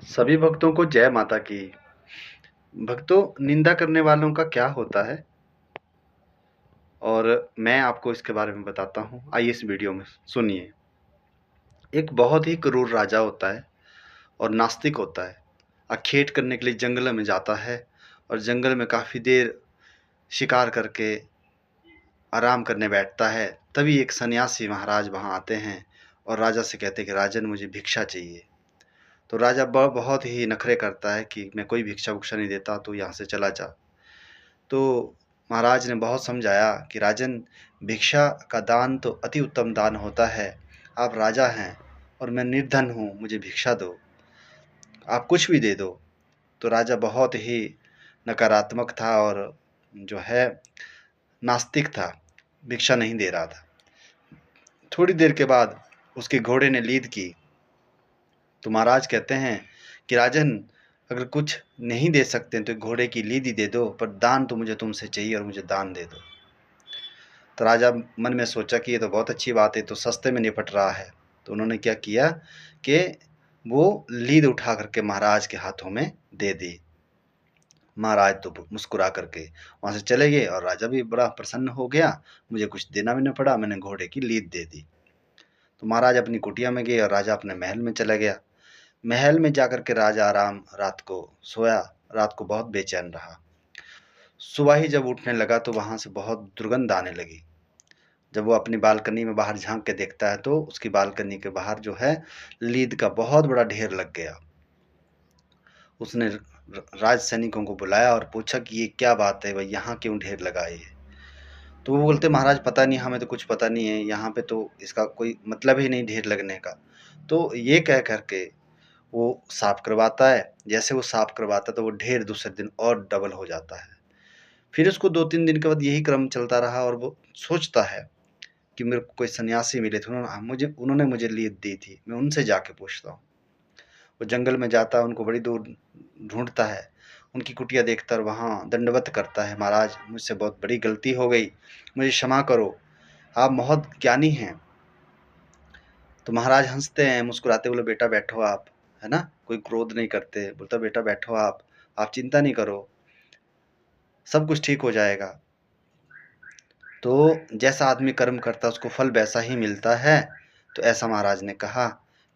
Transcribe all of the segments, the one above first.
सभी भक्तों को जय माता की। भक्तों, निंदा करने वालों का क्या होता है और मैं आपको इसके बारे में बताता हूँ। आइए इस वीडियो में सुनिए। एक बहुत ही क्रूर राजा होता है और नास्तिक होता है। आखेट करने के लिए जंगल में जाता है और जंगल में काफ़ी देर शिकार करके आराम करने बैठता है। तभी एक सन्यासी महाराज वहाँ आते हैं और राजा से कहते हैं कि राजन, मुझे भिक्षा चाहिए। तो राजा बहुत ही नखरे करता है कि मैं कोई भिक्षा वुक्षा नहीं देता, तो यहाँ से चला जा। तो महाराज ने बहुत समझाया कि राजन, भिक्षा का दान तो अति उत्तम दान होता है। आप राजा हैं और मैं निर्धन हूँ, मुझे भिक्षा दो, आप कुछ भी दे दो। तो राजा बहुत ही नकारात्मक था और जो है नास्तिक था, भिक्षा नहीं दे रहा था। थोड़ी देर के बाद उसके घोड़े ने लीद की। तो महाराज कहते हैं कि राजन, अगर कुछ नहीं दे सकते तो घोड़े की लीद ही दे दो, पर दान तो मुझे तुमसे चाहिए और मुझे दान दे दो। तो राजा मन में सोचा कि ये तो बहुत अच्छी बात है, तो सस्ते में निपट रहा है। तो उन्होंने क्या किया कि वो लीद उठा करके महाराज के हाथों में दे दी। महाराज तो मुस्कुरा करके वहाँ से चले गए और राजा भी बड़ा प्रसन्न हो गया। मुझे कुछ देना भी नहीं पड़ा, मैंने घोड़े की लीद दे दी। तो महाराज अपनी कुटिया में गए और राजा अपने महल में चला गया। महल में जाकर के राजा आराम रात को सोया। रात को बहुत बेचैन रहा। सुबह ही जब उठने लगा तो वहाँ से बहुत दुर्गंध आने लगी। जब वो अपनी बालकनी में बाहर झांक के देखता है तो उसकी बालकनी के बाहर जो है लीद का बहुत बड़ा ढेर लग गया। उसने राज सैनिकों को बुलाया और पूछा कि ये क्या बात है भाई, यहाँ क्यों ढेर लगाए है। तो वो बोलते, महाराज पता नहीं, हमें तो कुछ पता नहीं है, यहाँ पे तो इसका कोई मतलब ही नहीं ढेर लगने का। तो ये कह करके वो साफ करवाता है। जैसे वो साफ करवाता है तो वो ढेर दूसरे दिन और डबल हो जाता है। फिर उसको 2-3 दिन के बाद यही क्रम चलता रहा और वो सोचता है कि मेरे को कोई सन्यासी मिले थे, उन्होंने मुझे लीद दी थी, मैं उनसे जाके पूछता हूँ। वो जंगल में जाता है, उनको बड़ी दूर ढूंढता है, उनकी कुटिया देखता है, वहाँ दंडवत करता है, महाराज मुझसे बहुत बड़ी गलती हो गई, मुझे क्षमा करो, आप बहुत ज्ञानी हैं। तो महाराज हंसते हैं, मुस्कुराते, बोले बेटा बैठो आप, है ना, कोई क्रोध नहीं करते। बोलता बेटा बैठो आप चिंता नहीं करो, सब कुछ ठीक हो जाएगा। तो जैसा आदमी कर्म करता है उसको फल वैसा ही मिलता है। तो ऐसा महाराज ने कहा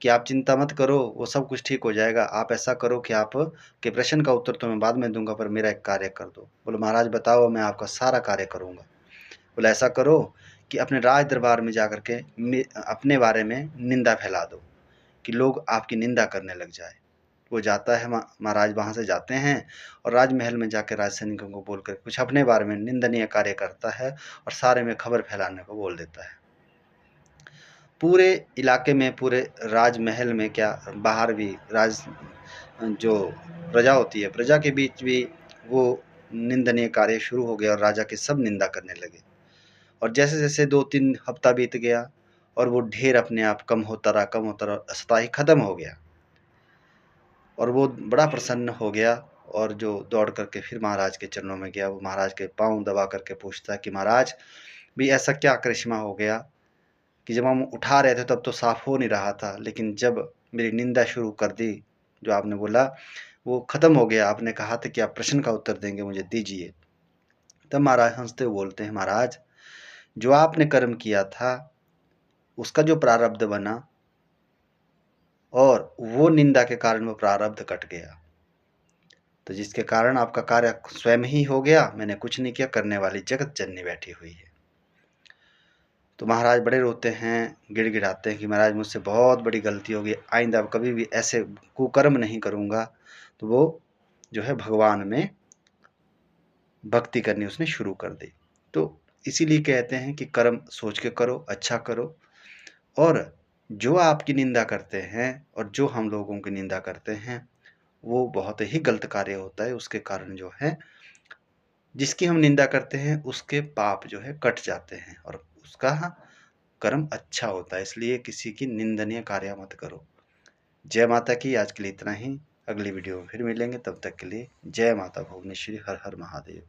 कि आप चिंता मत करो, वो सब कुछ ठीक हो जाएगा। आप ऐसा करो कि आप के प्रश्न का उत्तर तो मैं बाद में दूंगा, पर मेरा एक कार्य कर दो। बोले महाराज बताओ, मैं आपका सारा कार्य करूंगा। बोले ऐसा करो कि अपने राज दरबार में जाकर के अपने बारे में निंदा फैला दो कि लोग आपकी निंदा करने लग जाए। वो जाता है, महाराज वहाँ से जाते हैं और राजमहल में जाकर राज सैनिकों को बोलकर कुछ अपने बारे में निंदनीय कार्य करता है और सारे में खबर फैलाने को बोल देता है। पूरे इलाके में, पूरे राजमहल में क्या, बाहर भी राज जो प्रजा होती है, प्रजा के बीच भी वो निंदनीय कार्य शुरू हो गया और राजा की सब निंदा करने लगे। और जैसे जैसे 2-3 हफ्ता बीत गया और वो ढेर अपने आप कम होता रहा, अस्थाई खत्म हो गया और वो बड़ा प्रसन्न हो गया। और जो दौड़ करके फिर महाराज के चरणों में गया, वो महाराज के पाँव दबा करके पूछता है कि महाराज भी ऐसा क्या करिश्मा हो गया कि जब हम उठा रहे थे तब तो साफ हो नहीं रहा था, लेकिन जब मेरी निंदा शुरू कर दी, जो आपने बोला वो खत्म हो गया। आपने कहा था कि आप प्रश्न का उत्तर देंगे, मुझे दीजिए। तब महाराज हंसते हुए बोलते हैं, महाराज जो आपने कर्म किया था उसका जो प्रारब्ध बना, और वो निंदा के कारण वो प्रारब्ध कट गया, तो जिसके कारण आपका कार्य स्वयं ही हो गया, मैंने कुछ नहीं किया, करने वाली जगत जननी बैठी हुई है। तो महाराज बड़े रोते हैं, गिड़गिड़ाते हैं कि महाराज मुझसे बहुत बड़ी गलती हो गई, आइंदा कभी भी ऐसे कुकर्म नहीं करूँगा। तो वो जो है भगवान में भक्ति करनी उसने शुरू कर दी। तो इसीलिए कहते हैं कि कर्म सोच के करो, अच्छा करो। और जो आपकी निंदा करते हैं और जो हम लोगों की निंदा करते हैं वो बहुत ही गलत कार्य होता है। उसके कारण जो है जिसकी हम निंदा करते हैं उसके पाप जो है कट जाते हैं और उसका कर्म अच्छा होता है। इसलिए किसी की निंदनीय कार्य मत करो। जय माता की। आज के लिए इतना ही। अगली वीडियो में फिर मिलेंगे, तब तक के लिए जय माता भुवनेश्वरी। हर हर महादेव।